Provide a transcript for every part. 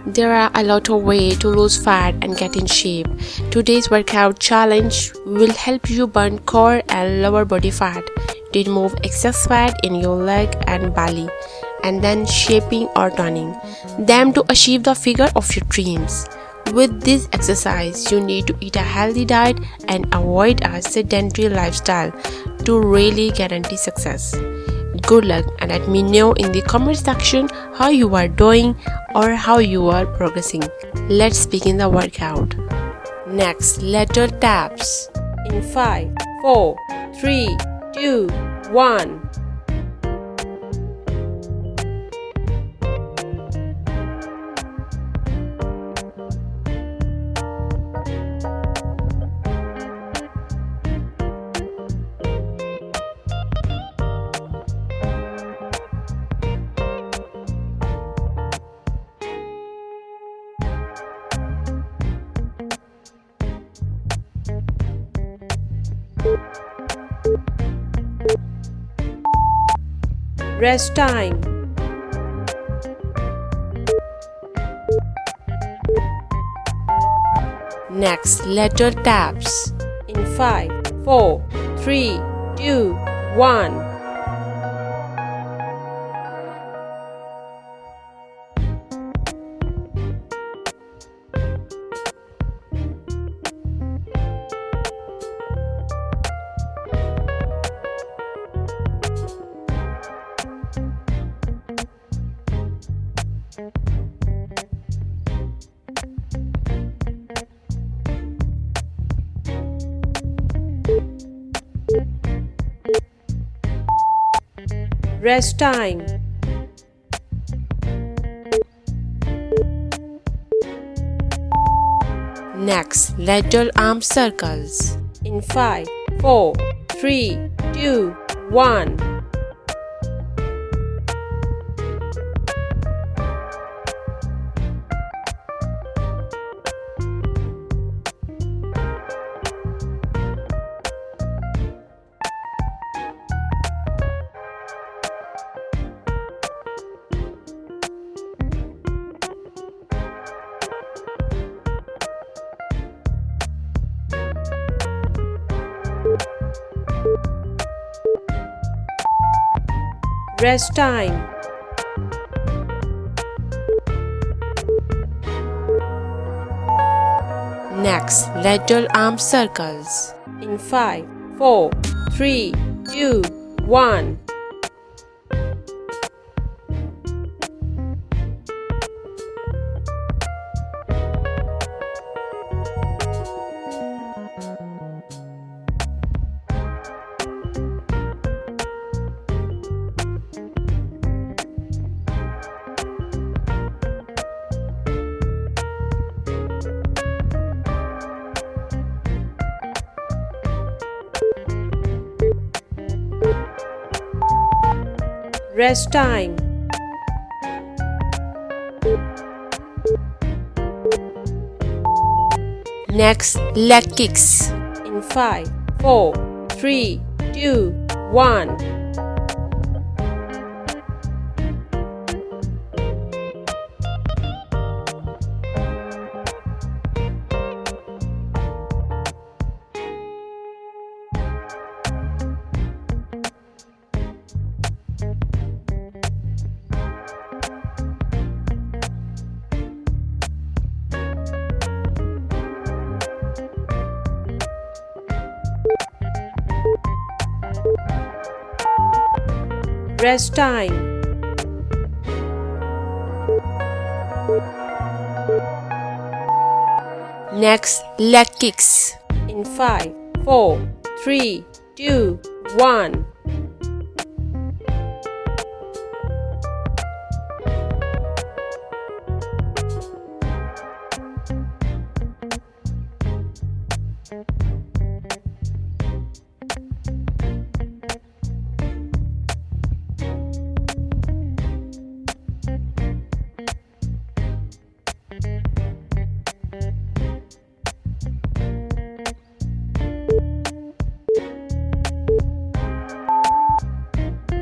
There are a lot of ways to lose fat and get in shape. Today's workout challenge will help you burn core and lower body fat, to remove excess fat in your leg and belly, and then shaping or toning them to achieve the figure of your dreams. With this exercise, you need to eat a healthy diet and avoid a sedentary lifestyle to really guarantee success. Good luck, and let me know in the comment section how you are doing or how you are progressing. Let's begin the workout. Next, lateral taps in 5, 4, 3, 2, 1. Rest time. Next, lateral taps in 5, 4, 3, 2, 1. Rest time. Next, lateral arm circles in 5, 4, 3, 2, 1. Rest time. Next, lateral arm circles in 5, 4, 3, 2, 1. Rest time. Next, leg kicks in 5, 4, 3, 2, 1. Rest time. Next, leg kicks in 5, 4, 3, 2, 1.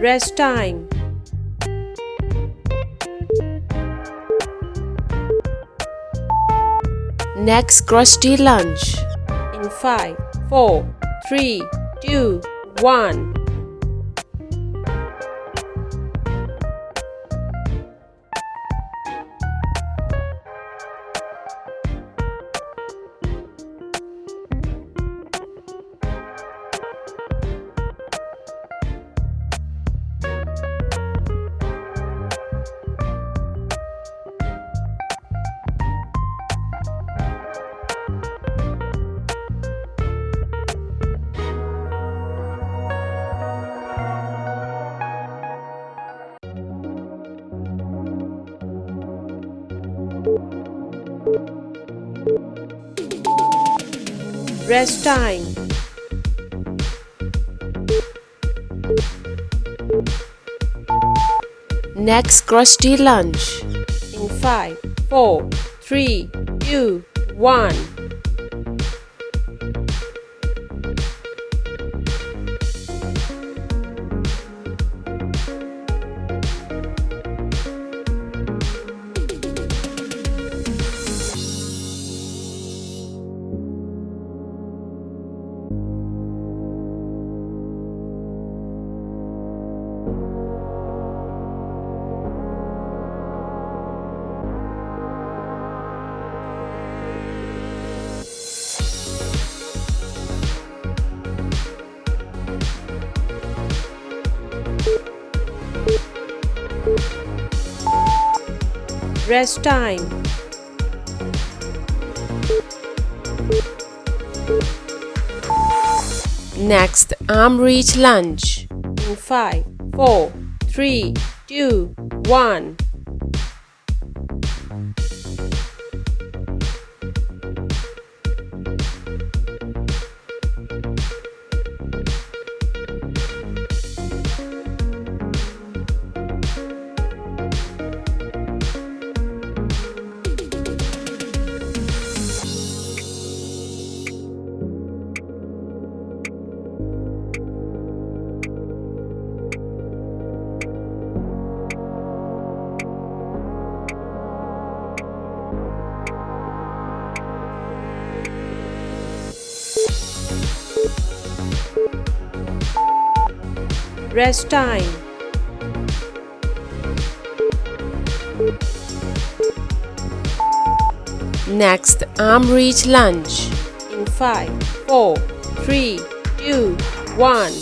Rest time. Next, Curtsy Lunge. In 5, 4, 3, 2, 1. Rest time. Next, Curtsy Lunge. In 5, 4, 3, 2, 1. Rest time. Next, arm reach lunge. In 5, 4, 3, 2, 1. Rest time. Next, arm reach lunge. In 5, 4, 3, 2, 1.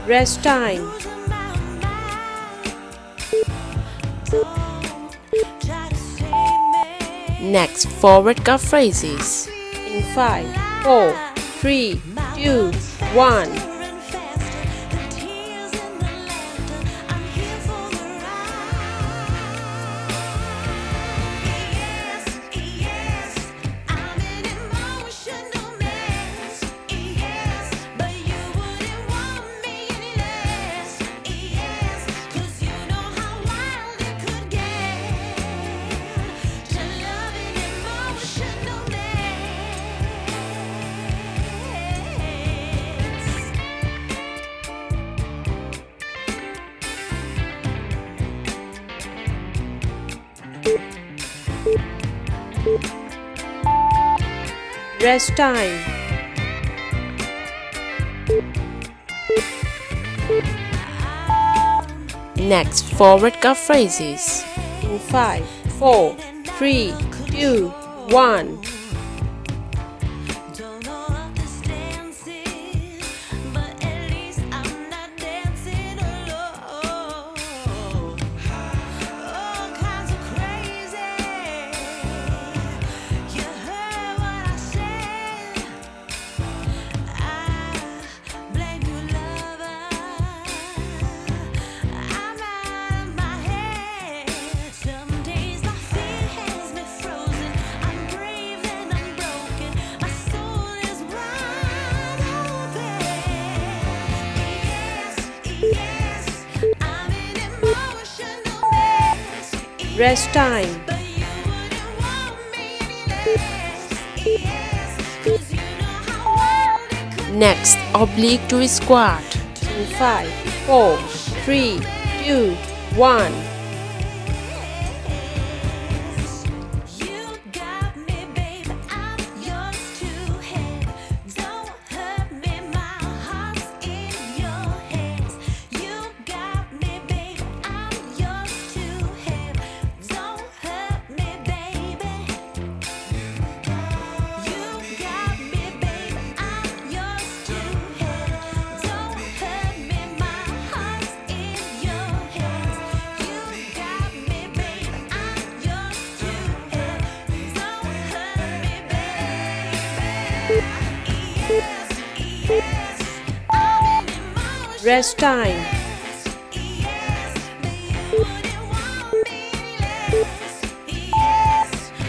Rest time. Next, forward cuff raises. In 5, 4, 3, 2, 1. Rest time. Next, forward cuff raises. In 5, 4, 3, 2, 1. Rest time. Next, oblique to squat. In 5, 4, 3, 2, 1. Rest time.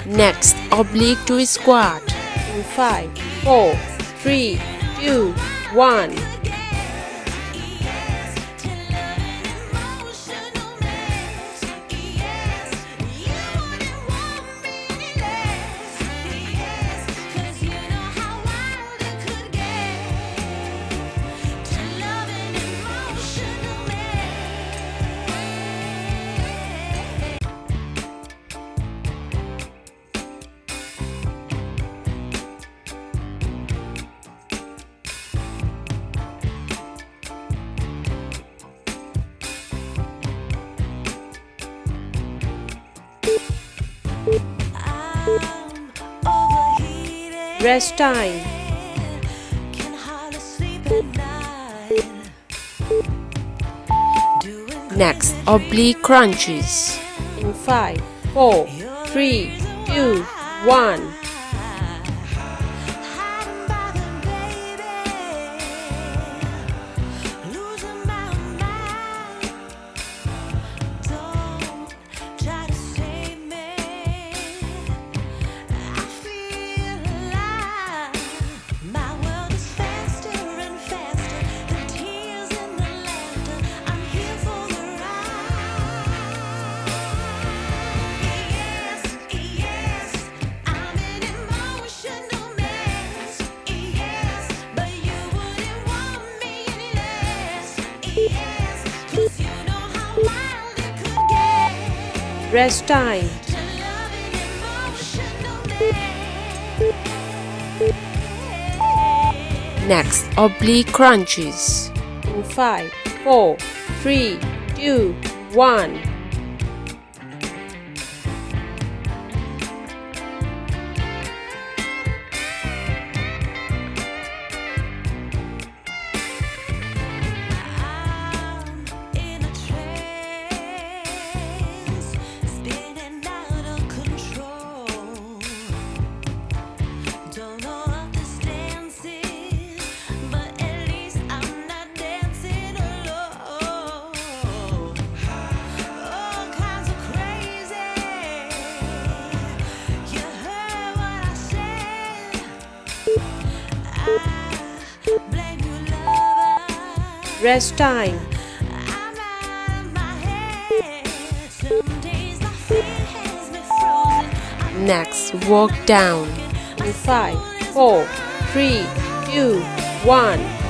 Next, oblique to squat. In 5, 4, 3, 2, 1. Rest time. Next, oblique crunches. In 5, 4, 3, 2, 1. Rest time. Next, oblique crunches. In 5, 4, 3, 2, 1. Rest time. Next, walk down. In 5, 4, 3, 2, 1.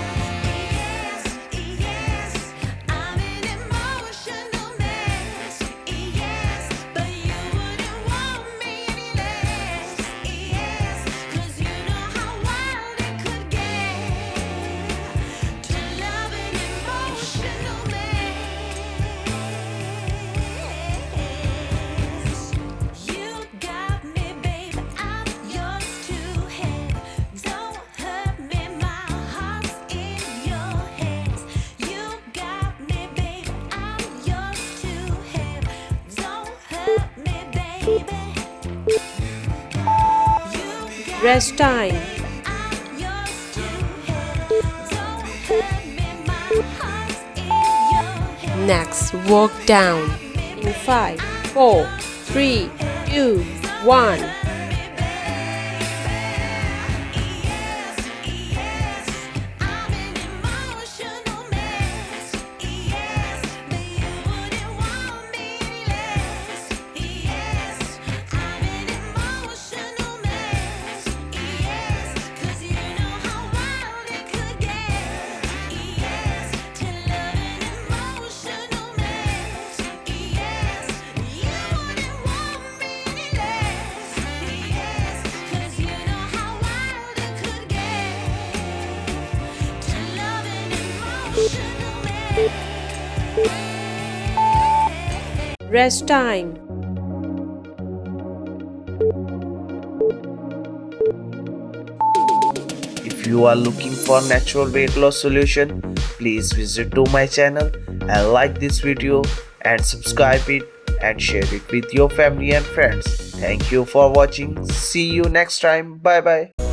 Rest time. Next, walk down. In 5, 4, 3, 2, 1. Rest time. If you are looking for natural weight loss solution, please visit to my channel and like this video and subscribe it and share it with your family and friends. Thank you for watching. See you next time. Bye bye.